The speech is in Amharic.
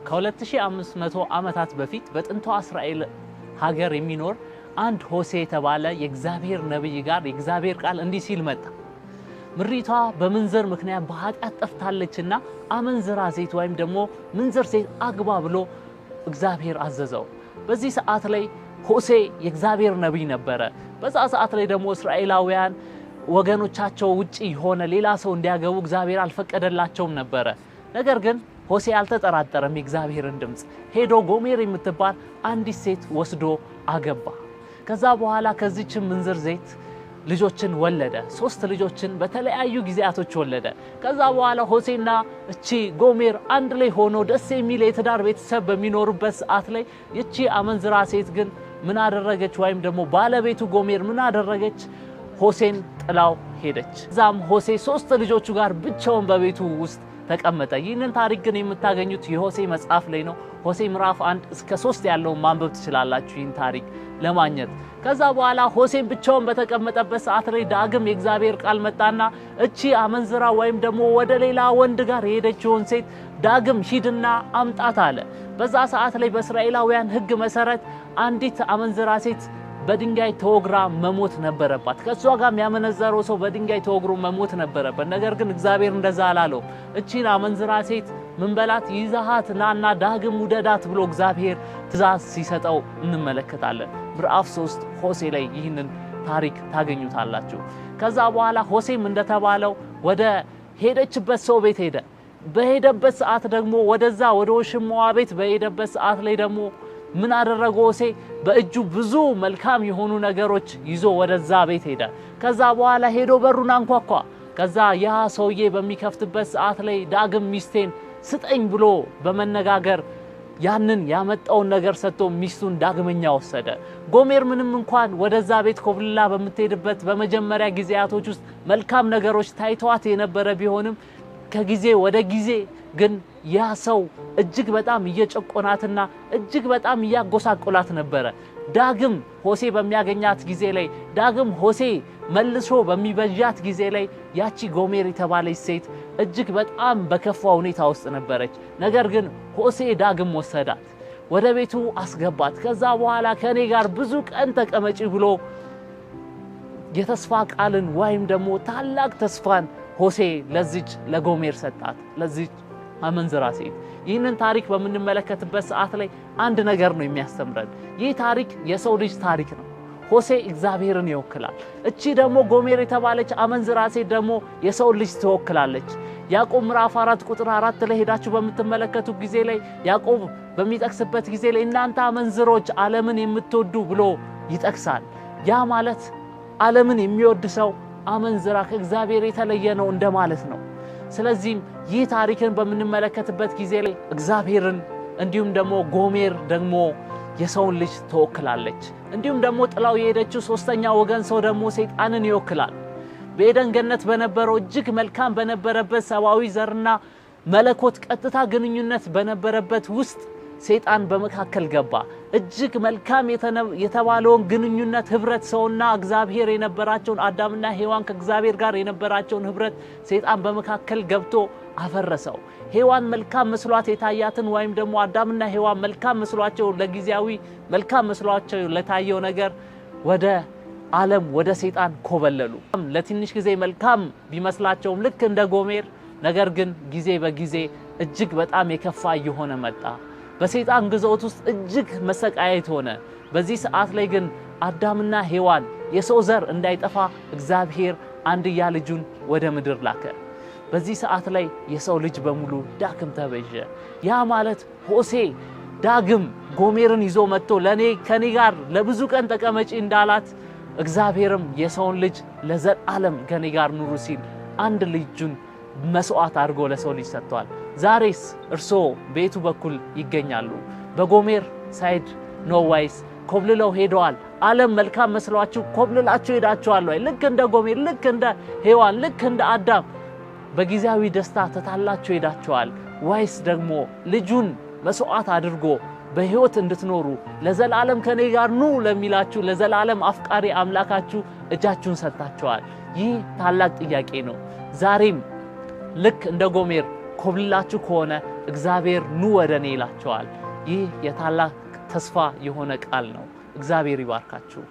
ከ2500 ዓመታት በፊት በጥንቷ እስራኤል ሀገር የሚኖር አንድ ሆሴ የተባለ የእግዚአብሔር ነብይ ጋር የእግዚአብሔር ቃል እንዲህ ሲል መጣ። ምድሪቷ በምንዝር ምክንያት በኃጢአት ጠፍታለችና አመንዝራ ሴት ወይም ደግሞ ምንዝር ሴት አግባ ብሎ እግዚአብሔር አዘዘው። በዚህ ሰዓት ላይ ሆሴ የእግዚአብሔር ነብይ ነበረ። በዛ ሰዓት ላይ ደግሞ እስራኤላውያን ወገኖቻቸው ውጪ ሆነ ሌላ ሰው እንዲያገቡ እግዚአብሔር አልፈቀደላቸውም ነበረ። ነገር ግን ሆሴ አልተጠራጠረም። የእግዚአብሔርን ድምጽ ሄዶ ጎሜር የምትባል አንዲት ሴት ወስዶ አገባ። ከዛ በኋላ ከዚች ምንዝር ሴት ልጆችን ወለደ። 3 ልጆችን በተለያዩ ጊዜያቶች ወለደ። ከዛ በኋላ ሆሴና እቺ ጎሜር አንድ ላይ ሆኖ ደስ የሚል የትዳር ቤተሰብ በሚኖሩበት ሰዓት ላይ እቺ አመንዝራ ሴት ግን ምን አደረገች? ወይም ደግሞ ባለቤቱ ጎሜር ምን አደረገች? ሆሴን ጥላው ሄደች። ዛም ሆሴ 3 ልጆቹ ጋር ብቻውን በቤቱ ውስጥ ተቀመጠ። ይህንን ታሪክ ግን የምታገኙት የሆሴ መጽሐፍ ላይ ነው። ሆሴ ምዕራፍ 1 እስከ 3 ያለውን ማንበብ ትችላላችሁ ይህን ታሪክ ለማግኘት። ከዛ በኋላ ሆሴን ብቻውን በተቀመጠበት ሰዓት ላይ ዳግም የእግዚአብሔር ቃል መጣና እቺ አመንዝራ ወይም ደግሞ ወደ ሌላ ወንድ ጋር የሄደችውን ሴት ዳግም ሂድና አምጣት አለ። በዛ ሰዓት ላይ በእስራኤላውያን ሕግ መሰረት አንዲት አመንዝራ ሴት በድንጋይ ተወግራ መሞት ነበረባት። ከሷ ጋር የሚያመነዘረው ሰው በድንጋይ ተወግሮ መሞት ነበረበት። ነገር ግን እግዚአብሔር እንደዛ አላለው። እቺን አመንዝራ ሴት ምን በላት? ይዛሃት ናና ዳግም ውደዳት ብሎ እግዚአብሔር ትእዛዝ ሲሰጠው እንመለከታለን። ምዕራፍ 3 ሆሴ ላይ ይህንን ታሪክ ታገኙታላችሁ። ከዛ በኋላ ሆሴም እንደተባለው ወደ ሄደችበት ሰው ቤት ሄደ። በሄደበት ሰዓት ደግሞ ወደዛ ወደ ወሽማዋ ቤት በሄደበት ሰዓት ላይ ደግሞ ምን አደረገ? ሆሴ በእጁ ብዙ መልካም የሆኑ ነገሮች ይዞ ወደዛ ቤት ሄደ። ከዛ በኋላ ሄዶ በሩን አንኳኳ። ከዛ ያ ሰውዬ በሚከፍትበት ሰዓት ላይ ዳግም ሚስቴን ስጠኝ ብሎ በመነጋገር ያንን ያመጣውን ነገር ሰጥቶ ሚስቱን ዳግመኛ ወሰደ። ጎሜር ምንም እንኳን ወደዛ ቤት ኮብልላ በምትሄድበት በመጀመሪያ ጊዜያቶች ውስጥ መልካም ነገሮች ታይተዋት የነበረ ቢሆንም ከጊዜ ወደ ጊዜ ግን ያ ሰው እጅግ በጣም እየጨቆናትና እጅግ በጣም እያጎሳቆላት ነበረ። ዳግም ሆሴ በሚያገኛት ጊዜ ላይ ዳግም ሆሴ መልሶ በሚበጃት ጊዜ ላይ ያቺ ጎሜር የተባለች ሴት እጅግ በጣም በከፋ ሁኔታ ውስጥ ነበረች። ነገር ግን ሆሴ ዳግም ወሰዳት፣ ወደ ቤቱ አስገባት። ከዛ በኋላ ከኔ ጋር ብዙ ቀን ተቀመጪ ብሎ የተስፋ ቃልን ወይም ደግሞ ታላቅ ተስፋን ሆሴ ለዚች ለጎሜር ሰጣት፣ ለዚች አመንዝራ ሴት። ይህንን ታሪክ በምንመለከትበት ሰዓት ላይ አንድ ነገር ነው የሚያስተምረን። ይህ ታሪክ የሰው ልጅ ታሪክ ነው። ሆሴ እግዚአብሔርን ይወክላል። እቺ ደግሞ ጎሜር የተባለች አመንዝራ ሴት ደግሞ የሰው ልጅ ትወክላለች። ያዕቆብ ምዕራፍ 4 ቁጥር 4 ላይ ሄዳችሁ በምትመለከቱ ጊዜ ላይ ያዕቆብ በሚጠቅስበት ጊዜ ላይ እናንተ አመንዝሮች ዓለምን የምትወዱ ብሎ ይጠቅሳል። ያ ማለት ዓለምን የሚወድ ሰው አመንዝራ ከእግዚአብሔር የተለየ ነው እንደማለት ነው። ስለዚህም ይህ ታሪክን በምንመለከትበት ጊዜ ላይ እግዚአብሔርን እንዲሁም ደግሞ ጎሜር ደግሞ የሰውን ልጅ ትወክላለች። እንዲሁም ደግሞ ጥላው የሄደችው 3ኛ ወገን ሰው ደግሞ ሰይጣንን ይወክላል። በኤደን ገነት በነበረው እጅግ መልካም በነበረበት ሰብአዊ ዘርና መለኮት ቀጥታ ግንኙነት በነበረበት ውስጥ ሰይጣን በመካከል ገባ። እጅግ መልካም የተባለውን ግንኙነት ህብረት ሰውና እግዚአብሔር የነበራቸውን አዳምና ሔዋን ከእግዚአብሔር ጋር የነበራቸውን ህብረት ሰይጣን በመካከል ገብቶ አፈረሰው። ሔዋን መልካም መስሏት የታያትን ወይም ደግሞ አዳምና ሔዋን መልካም መስሏቸው ለጊዜያዊ መልካም መስሏቸው ለታየው ነገር ወደ ዓለም ወደ ሰይጣን ኮበለሉ። ለትንሽ ጊዜ መልካም ቢመስላቸውም ልክ እንደ ጎሜር፣ ነገር ግን ጊዜ በጊዜ እጅግ በጣም የከፋ እየሆነ መጣ። በሰይጣን ግዞት ውስጥ እጅግ መሰቃየት ሆነ። በዚህ ሰዓት ላይ ግን አዳምና ሔዋን የሰው ዘር እንዳይጠፋ እግዚአብሔር አንድያ ልጁን ወደ ምድር ላከ። በዚህ ሰዓት ላይ የሰው ልጅ በሙሉ ዳግም ተበጀ። ያ ማለት ሆሴ ዳግም ጎሜርን ይዞ መጥቶ ከኔ ጋር ለብዙ ቀን ተቀመጪ እንዳላት እግዚአብሔርም የሰውን ልጅ ለዘላለም ከኔ ጋር ኑሩ ሲል አንድ ልጁን መስዋዕት አድርጎ ለሰው ልጅ ሰጥቷል። ዛሬስ እርሶ ቤቱ በኩል ይገኛሉ። በጎሜር ሳይድ ነው ወይስ ኮብልለው ሄደዋል? ዓለም መልካም መስሏችሁ ኮብልላችሁ ሄዳችኋል ወይ? ልክ እንደ ጎሜር፣ ልክ እንደ ሔዋን፣ ልክ እንደ አዳም በጊዜያዊ ደስታ ተታላችሁ ሄዳችኋል? ወይስ ደግሞ ልጁን መስዋዕት አድርጎ በሕይወት እንድትኖሩ ለዘላለም ከኔ ጋር ኑ ለሚላችሁ ለዘላለም አፍቃሪ አምላካችሁ እጃችሁን ሰጥታችኋል? ይህ ታላቅ ጥያቄ ነው። ዛሬም ልክ እንደ ጎሜር ኮብልላችሁ ከሆነ እግዚአብሔር ኑ ወደ እኔ ይላቸዋል። ይህ የታላቅ ተስፋ የሆነ ቃል ነው። እግዚአብሔር ይባርካችሁ።